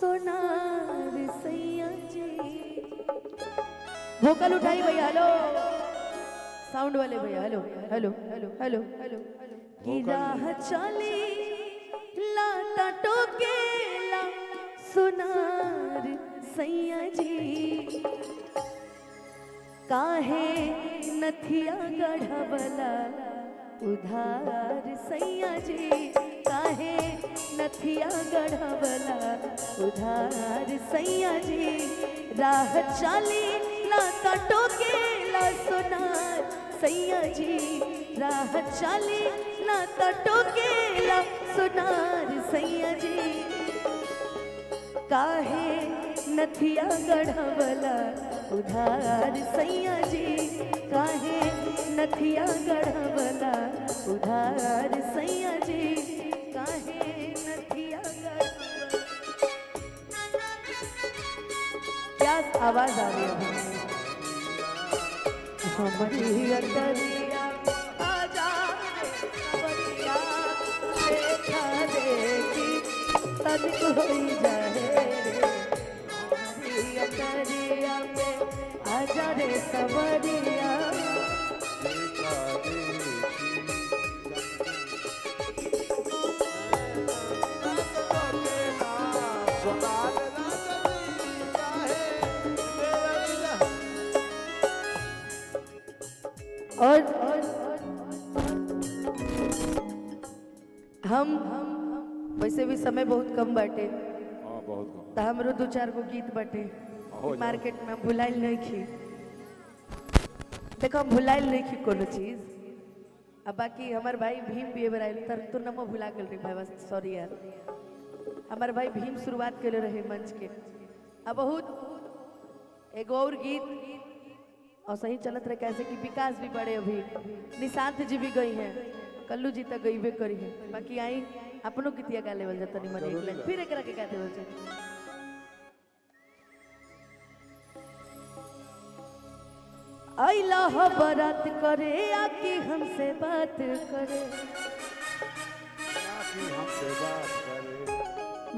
सोनार सैया जी। वोकल उठाई भैया, हेलो साउंड वाले भैया, hello hello hello hello hello. की राह चली लाता टोकेला सोनार सैया जी, काहे नथिया गढ़वला उधार सैया जी, काहे नथिया गढ़वला उधार सैया जी। राह चाली लाता टोकेला सोनार सैया जी, राह चाली लाता टोकेला सोनार सैया जी, काहे नथिया गढ़वला उधार सैया जी, काहे नथिया गढ़वला उधार सैया जी, काहे नथिया गढ़वला। क्या आवाज आ रही है हमारी अटरिया आजा रे सवरिया, देखा देखी तन कोई जाए अटरिया पे आजा रे सवरिया। और हम वैसे भी समय बहुत कम बाटे, तो हमरो दो चार गो गीत बाटे मार्केट में भुलाइल नहीं खी। देखो हम भुलाइल नहीं खी कोनो चीज। अब बाकी हमार भाई भीम भी एबर आइल तर तो नमो भुला गेल रे भाई, बस सॉरी यार। हमार भाई भीम शुरुआत कर रहे मंच के। अब बहुत एगो और गीत और सही चलत रहे, कैसे कि विकास भी बड़े, अभी निशांत जी भी गई हैं, कल्लू जी तक गईबे करी है। बाकी आई अपनों गीतिया गा लेवल जाता नहीं मन एक लाइन फिर एक के गाते बोल। आइला हो बारात करे आके हमसे बात करे,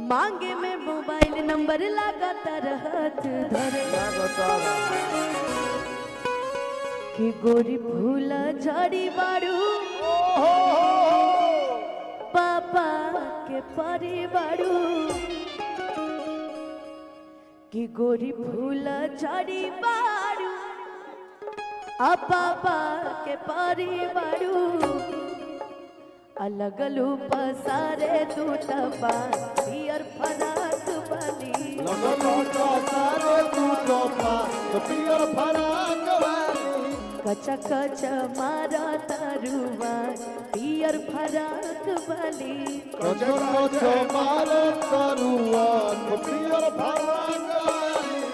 मांगे में मोबाइल नंबर लगातार हाथ धरे, कि गोरी भूला झाड़ी बारू पापा के परिवारू, कि गोरी भूला झाड़ी बारू पापा के परिवारू, अलग लूप सारे टूटबा पियर फराक वाली, कचा कचा मारा तारुआ पियर फराक वाली,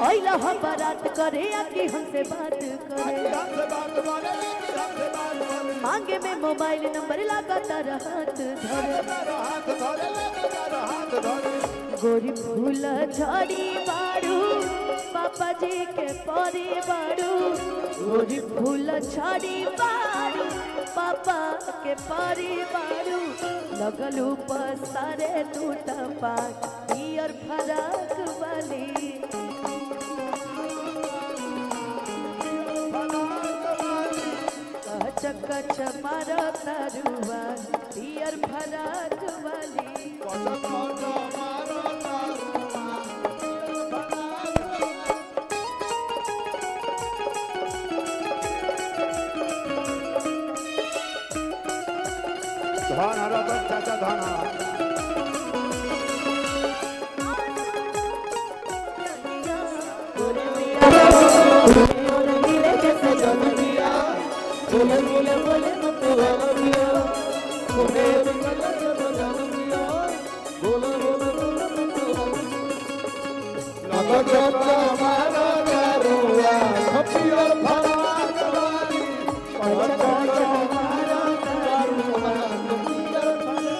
ओइला हम बारात करे आके हमसे बात करे, मांगे में मोबाइल नंबर लगातार हाथ धरे, गोरी फूल झड़ी बारू पापा जी के परिवारू, गोरी फूल झड़ी बारू पापा के परिवारू, लगलू पसारे टूटा पाक पियर फराक वाली, कच मारा तारुआ पियर फराक वाली, धान हरा चाचा धान हरा बोले बोले बोले मत बोलियो बोले बोले बोलियो बोले बोले बोले मत बोलियो लगा चाचा मारा करुआ खपियो फराक वाली, लगा चाचा मारा करुआ खपियो फराक।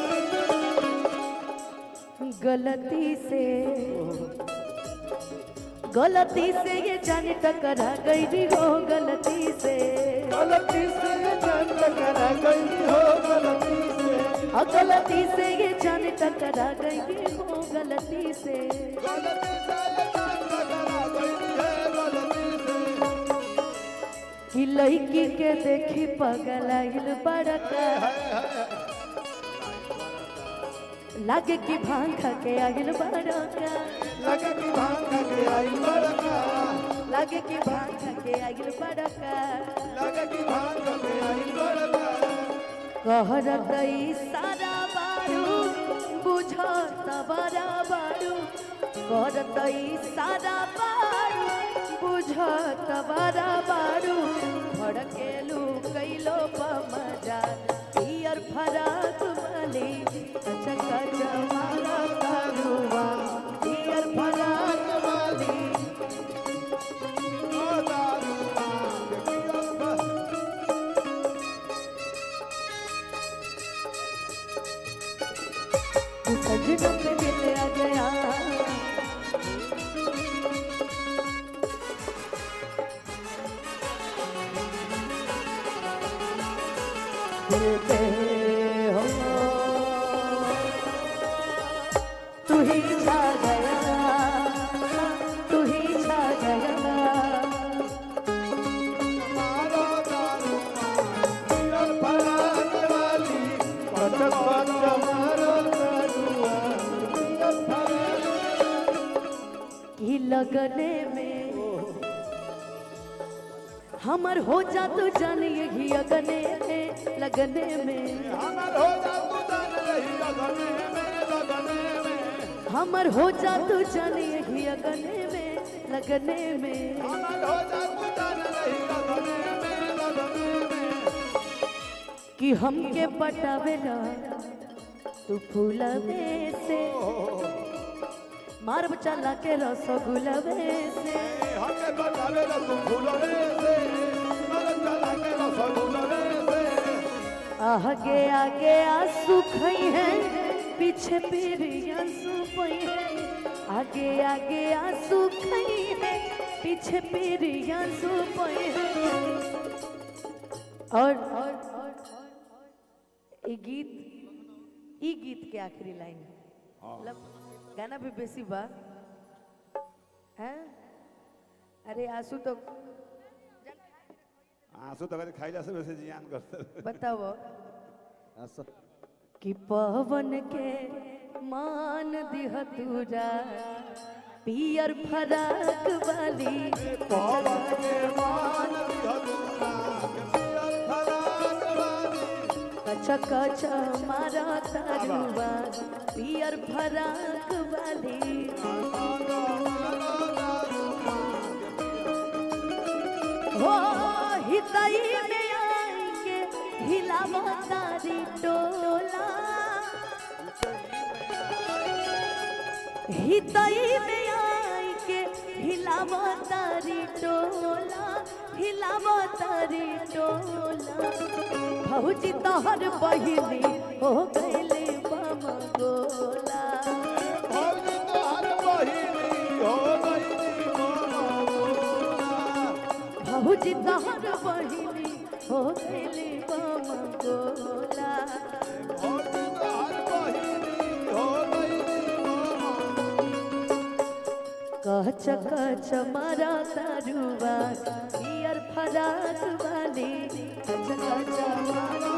गलती से ये जान टकरा गई हो, गलती से ये जान टकरा गई हो, गलती से गलती से ये जान टकरा गई हो गलती से गलती से जान टकरा गई है गलती से कि लड़की के देखी पगलाइल बड़का लागे कि भांग खा के आइल बड़का लगे कि भांग के आई बड़का लागे कि भांग खा के आइल बड़का लगे कि भांग के आई बड़का कहरत सारा बारू बुझत बड़ा बारू कहरत सारा बारू बुझत बड़ा बारू भड़केलू कैलो मजा पियर फराक वाली चका जमाना करुआ पियर फराक वाली ओ दारू मांग पिया सजनों पे दिल आ गया दिल पे हो तू ही छा गया तू ही छा गया मारो दारू पिया फराक वाली पटक पटक मारो दारुआ पिया फराक कि लगने में हमर हो जा तो जान यही अगने में लगने में हमर हो जा तू जान रही लगने में हमर हो जा तो जान यही अगने में लगने में हमर हो जा तू जान रही लगने में कि हमके पटावेला तू फूलवे से मार चला के रसगुलवे से हमें बतावे ना तू फूलवे से मगर चला के रसगुल्ले से आगे आगे आंसू खई है पीछे पीरी आंसू पई है आगे आगे आंसू खई है पीछे पीरी आंसू पई है और ये गीत के आखिरी लाइन मतलब गाना भी बेसी बा हैं अरे आंसू तो आंसू तो कभी खाइला से वैसे जियान करते बताओ कि पवन के मान दिह तुरा पियर फराक वाली पवन के मान दिहतुरा के पियर फराक वाली कच कच मारा तारुआ पियर फराक वाली हो हितई में आएंगे हिलावा तारी टोला हितई में आएंगे हिलावा तारी टोला हिलावा तारी टोला भौजी तोहर बहिनी हो गईले बम गोला भौजी तोहर बहिनी हो गईली मामा भौजी तोहर बहिनी हो गईले बम गोला भौजी तोहर बहिनी हो गईली मामा कच कच मारा तारुआ पियर फराक वाली कच कच मारा